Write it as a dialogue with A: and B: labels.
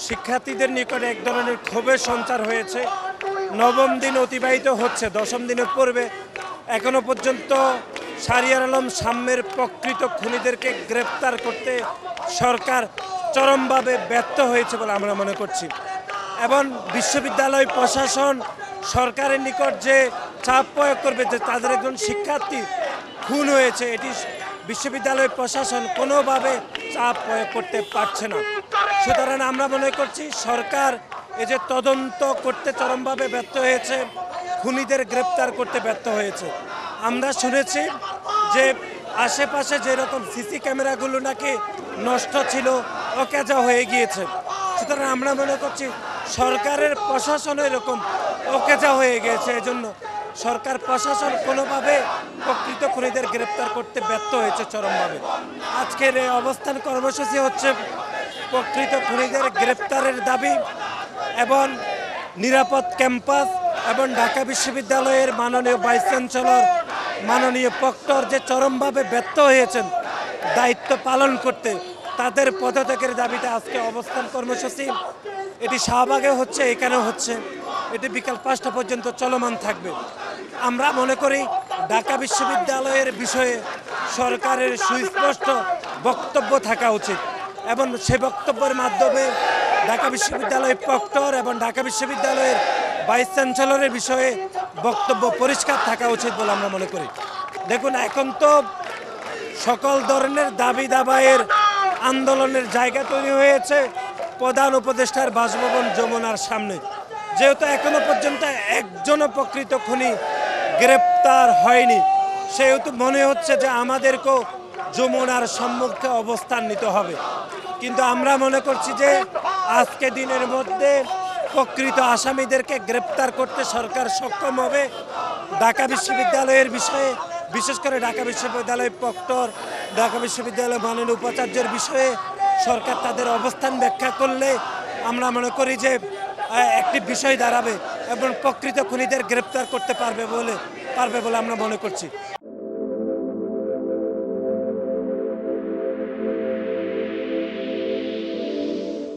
A: শিক্ষার্থীদের নিকটে এক ধরনের ক্ষোভের সঞ্চার হয়েছে। নবম দিন অতিবাহিত হচ্ছে, দশম দিনের পূর্বে এখনো পর্যন্ত শাহরিয়ার আলম সাম্যের প্রকৃত খুনিদেরকে গ্রেপ্তার করতে সরকার চরমভাবে ব্যর্থ হয়েছে বলে আমরা মনে করছি। এবং বিশ্ববিদ্যালয় প্রশাসন সরকারের নিকট যে চাপ প্রয়োগ করবে যে তাদের একজন শিক্ষার্থী খুন হয়েছে, এটি বিশ্ববিদ্যালয় প্রশাসন কোনোভাবে চাপ প্রয়োগ করতে পারছে না। সুতরাং আমরা মনে করছি সরকার এই যে তদন্ত করতে চরমভাবে ব্যর্থ হয়েছে, খুনিদের গ্রেপ্তার করতে ব্যর্থ হয়েছে। আমরা শুনেছি যে আশেপাশে যেরকম সিসি ক্যামেরাগুলো নাকি নষ্ট ছিল, অকেজা হয়ে গিয়েছে। সুতরাং আমরা মনে করছি সরকারের প্রশাসন এরকম অকেজা হয়ে গিয়েছে, এজন্য সরকার প্রশাসন কোনোভাবে প্রকৃত খুনিদের গ্রেপ্তার করতে ব্যর্থ হয়েছে চরমভাবে। আজকের এই অবস্থান কর্মসূচি হচ্ছে প্রকৃত খুনিদের গ্রেপ্তারের দাবি এবং নিরাপদ ক্যাম্পাস এবং ঢাকা বিশ্ববিদ্যালয়ের মাননীয় ভাইস চ্যান্সেলর, মাননীয় প্রক্টর যে চরমভাবে ব্যর্থ হয়েছেন দায়িত্ব পালন করতে, তাদের পদত্যাগের দাবিতে আজকে অবস্থান কর্মসূচি। এটি শাহবাগে হচ্ছে, এখানেও হচ্ছে, এটি বিকাল 5টা পর্যন্ত চলমান থাকবে। আমরা মনে করি ঢাকা বিশ্ববিদ্যালয়ের বিষয়ে সরকারের সুস্পষ্ট বক্তব্য থাকা উচিত এবং সে বক্তব্যের মাধ্যমে ঢাকা বিশ্ববিদ্যালয়ের প্রক্টর এবং ঢাকা বিশ্ববিদ্যালয়ের ভাইস চ্যান্সেলরের বিষয়ে বক্তব্য পরিষ্কার থাকা উচিত বলে আমরা মনে করি। দেখুন, এখন তো সকল ধরনের দাবি দাবায়ের আন্দোলনের জায়গা তৈরি হয়েছে প্রধান উপদেষ্টার বাসভবন যমুনার সামনে। যেহেতু এখনো পর্যন্ত একজনও প্রকৃত খুনি গ্রেপ্তার হয়নি, সেহেতু মনে হচ্ছে যে আমাদেরকেও যমুনার সম্মুখে অবস্থান নিতে হবে। কিন্তু আমরা মনে করছি যে আজকে দিনের মধ্যে প্রকৃত আসামিদেরকে গ্রেপ্তার করতে সরকার সক্ষম হবে। ঢাকা বিশ্ববিদ্যালয়ের বিষয়ে, বিশেষ করে ঢাকা বিশ্ববিদ্যালয় প্রক্টর, ঢাকা বিশ্ববিদ্যালয় মাননীয় উপাচার্যের বিষয়ে সরকার তাদের অবস্থান ব্যাখ্যা করলে আমরা মনে করি যে একটি বিষয় দাঁড়াবে এবং প্রকৃত খুনিদের গ্রেপ্তার করতে পারবে বলে আমরা মনে করছি।